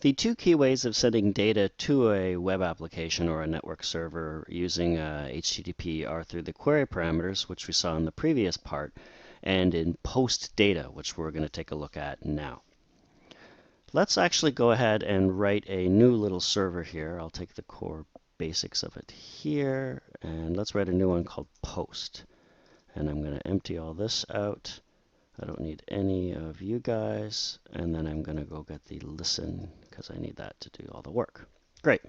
The two key ways of sending data to a web application or a network server using HTTP are through the query parameters, which we saw in the previous part, and in post data, which we're going to take a look at now. Let's actually go ahead and write a new little server here. I'll take the core basics of it here, and let's write a new one called post. And I'm going to empty all this out. I don't need any of you guys, and then I'm going to go get the listen because I need that to do all the work. Great.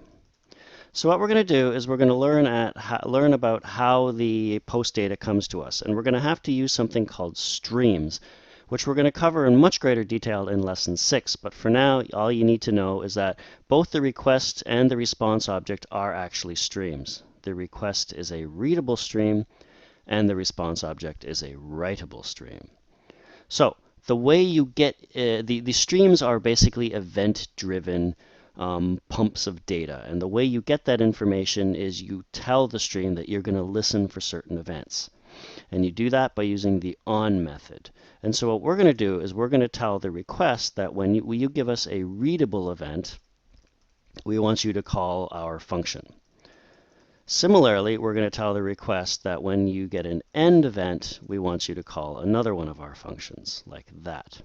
So what we're going to do is we're going to learn about how the post data comes to us, and we're going to have to use something called streams, which we're going to cover in much greater detail in lesson 6. But for now, all you need to know is that both the request and the response object are actually streams. The request is a readable stream, and the response object is a writable stream. So the way you get the streams are basically event-driven pumps of data, and the way you get that information is you tell the stream that you're going to listen for certain events, and you do that by using the on method. And so what we're going to do is we're going to tell the request that when you give us a readable event, we want you to call our function. Similarly, we're going to tell the request that when you get an end event, we want you to call another one of our functions, like that.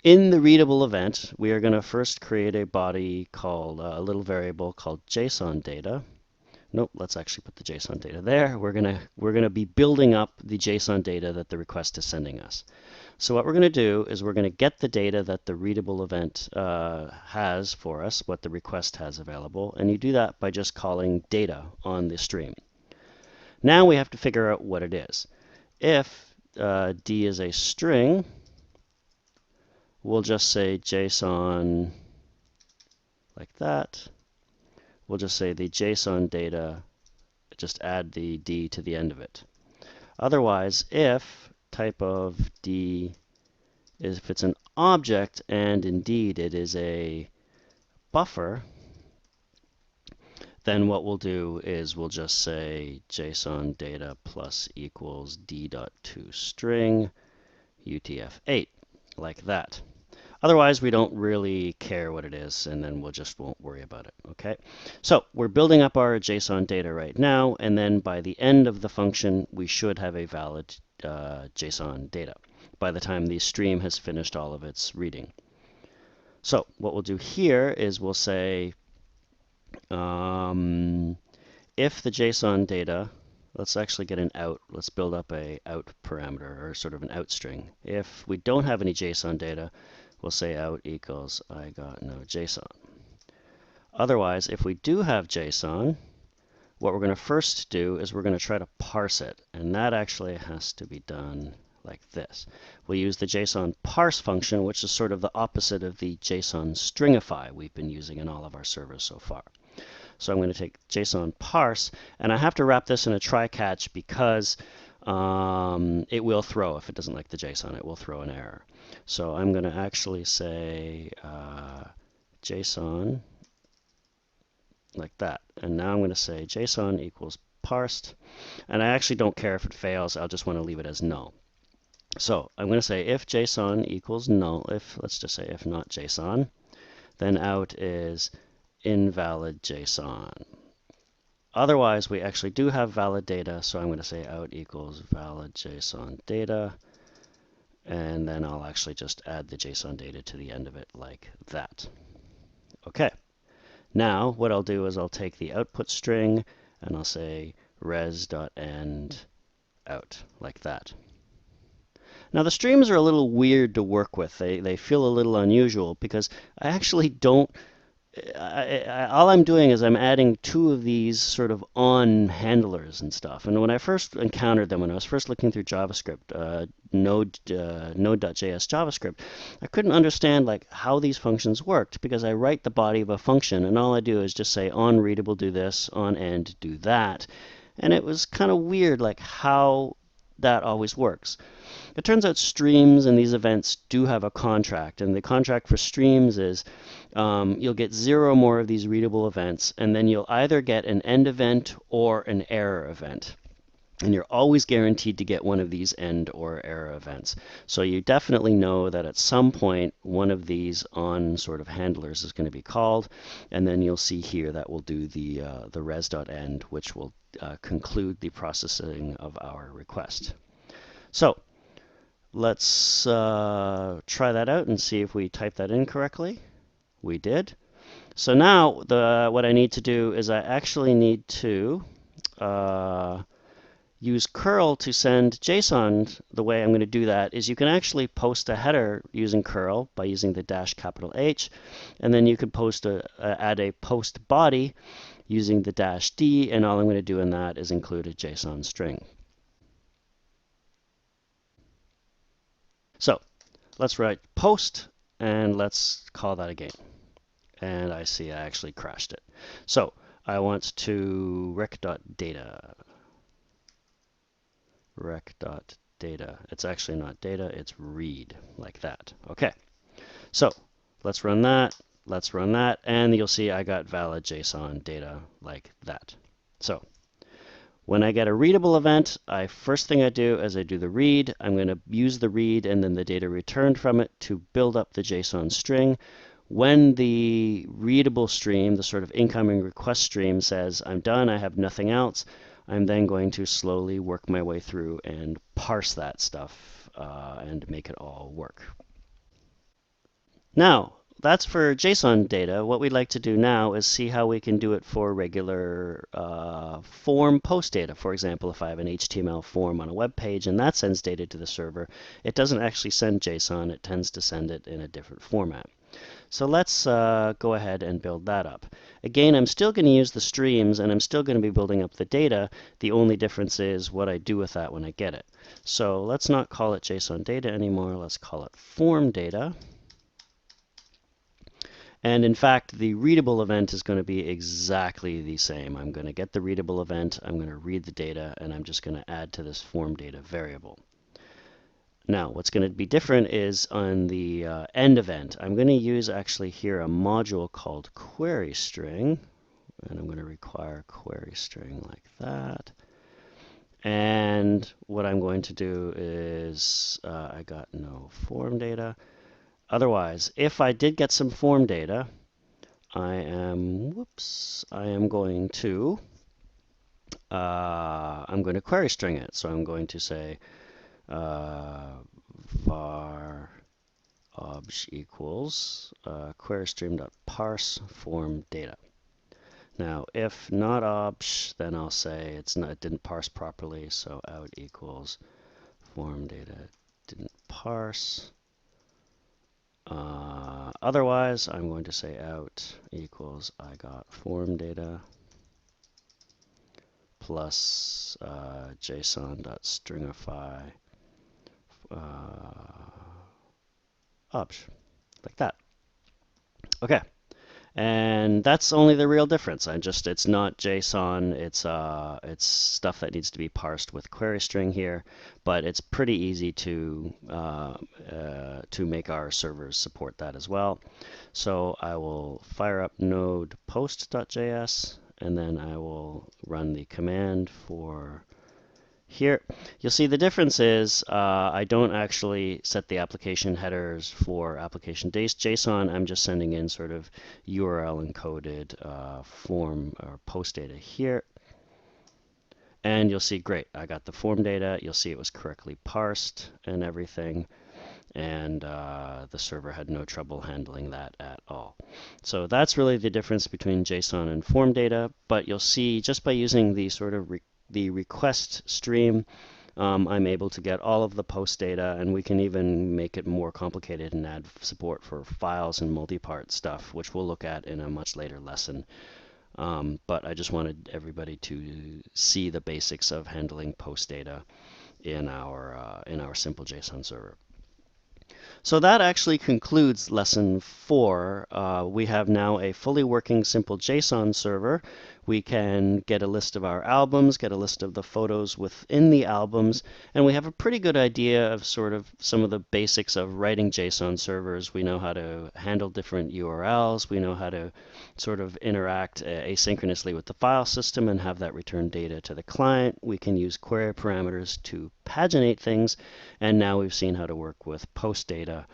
In the readable event, we are going to first create a body called a little variable called JSON data. Nope, let's actually put the JSON data there. We're going to be building up the JSON data that the request is sending us. So what we're going to do is we're going to get the data that the readable event has for us, what the request has available, and you do that by just calling data on the stream. Now we have to figure out what it is. If D is a string, we'll just say JSON like that. We'll just say the JSON data, just add the D to the end of it. Otherwise, if type of D is if it's an object and indeed it is a buffer, then what we'll do is we'll just say JSON data plus equals D.toString UTF-8, like that. Otherwise, we don't really care what it is, and then we'll just won't worry about it, okay? So we're building up our JSON data right now, and then by the end of the function, we should have a valid JSON data by the time the stream has finished all of its reading. So what we'll do here is we'll say if the JSON data, let's actually get an out. Let's build up a out parameter, or sort of an out string. If we don't have any JSON data, we'll say out equals I got no JSON. Otherwise, if we do have JSON, what we're going to first do is we're going to try to parse it, and that actually has to be done like this. We'll use the JSON parse function, which is sort of the opposite of the JSON stringify we've been using in all of our servers so far. So I'm going to take JSON parse, and I have to wrap this in a try-catch because it will throw, if it doesn't like the JSON, it will throw an error. So I'm going to actually say JSON like that. And now I'm going to say JSON equals parsed. And I actually don't care if it fails. I'll just want to leave it as null. So I'm going to say if JSON equals null, let's just say if not JSON, then out is invalid JSON. Otherwise, we actually do have valid data, so I'm going to say out equals valid JSON data. And then I'll actually just add the JSON data to the end of it like that. Okay. Now what I'll do is I'll take the output string and I'll say res.end out like that. Now the streams are a little weird to work with. They feel a little unusual because I actually don't all I'm doing is I'm adding two of these sort of on handlers and stuff. And when I first encountered them, when I was first looking through JavaScript, Node.js JavaScript, I couldn't understand like how these functions worked because I write the body of a function and all I do is just say on readable do this, on end do that. And it was kind of weird like how that always works. It turns out streams and these events do have a contract, and the contract for streams is you'll get 0 more of these readable events, and then you'll either get an end event or an error event. And you're always guaranteed to get one of these end or error events. So you definitely know that at some point one of these on sort of handlers is going to be called, and then you'll see here that we'll do the res.end, which will conclude the processing of our request. So let's try that out and see if we type that in correctly. We did. So now what I need to do is I actually need to use curl to send JSON. The way I'm going to do that is you can actually post a header using curl by using the -H, and then you could add a post body using the -D, and all I'm going to do in that is include a JSON string. So let's write post, and let's call that again. And I see I actually crashed it. So I want to rec.data. Rec.data. It's actually not data, it's read, like that. Okay, so let's run that, and you'll see I got valid JSON data like that. So when I get a readable event, first thing I do is I do the read. I'm going to use the read and then the data returned from it to build up the JSON string. When the readable stream, the sort of incoming request stream, says I'm done, I have nothing else, I'm then going to slowly work my way through and parse that stuff and make it all work. Now, that's for JSON data. What we'd like to do now is see how we can do it for regular form post data. For example, if I have an HTML form on a web page and that sends data to the server, it doesn't actually send JSON, it tends to send it in a different format. So let's go ahead and build that up. Again, I'm still going to use the streams and I'm still going to be building up the data. The only difference is what I do with that when I get it. So let's not call it JSON data anymore. Let's call it form data. And in fact, the readable event is going to be exactly the same. I'm going to get the readable event, I'm going to read the data, and I'm just going to add to this form data variable. Now, what's going to be different is on the end event. I'm going to use actually here a module called query string, and I'm going to require query string like that. And what I'm going to do is I got no form data. Otherwise, if I did get some form data, I am going to query string it. So I'm going to say var obj equals query stream.parse form data. Now, if not obj, then I'll say it didn't parse properly, so out equals form data didn't parse. Otherwise, I'm going to say out equals I got form data plus JSON.stringify obj, like that. Okay, and that's only the real difference. It's not JSON. It's stuff that needs to be parsed with query string here, but it's pretty easy to make our servers support that as well. So I will fire up node post.js, and then I will run the command for here. You'll see the difference is I don't actually set the application headers for application JSON. I'm just sending in sort of URL encoded form or post data here. And you'll see, great, I got the form data. You'll see it was correctly parsed and everything. And the server had no trouble handling that at all. So that's really the difference between JSON and form data. But you'll see just by using the sort of the request stream, I'm able to get all of the post data, and we can even make it more complicated and add support for files and multi-part stuff, which we'll look at in a much later lesson. But I just wanted everybody to see the basics of handling post data in our simple JSON server. So that actually concludes lesson 4. We have now a fully working simple JSON server We can get a list of our albums, get a list of the photos within the albums, and we have a pretty good idea of sort of some of the basics of writing JSON servers. We know how to handle different URLs. We know how to sort of interact asynchronously with the file system and have that return data to the client. We can use query parameters to paginate things, and now we've seen how to work with post data.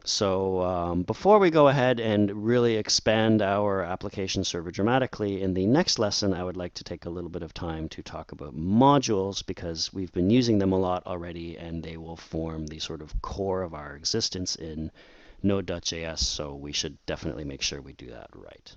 So before we go ahead and really expand our application server dramatically, in the next lesson I would like to take a little bit of time to talk about modules, because we've been using them a lot already and they will form the sort of core of our existence in Node.js, so we should definitely make sure we do that right.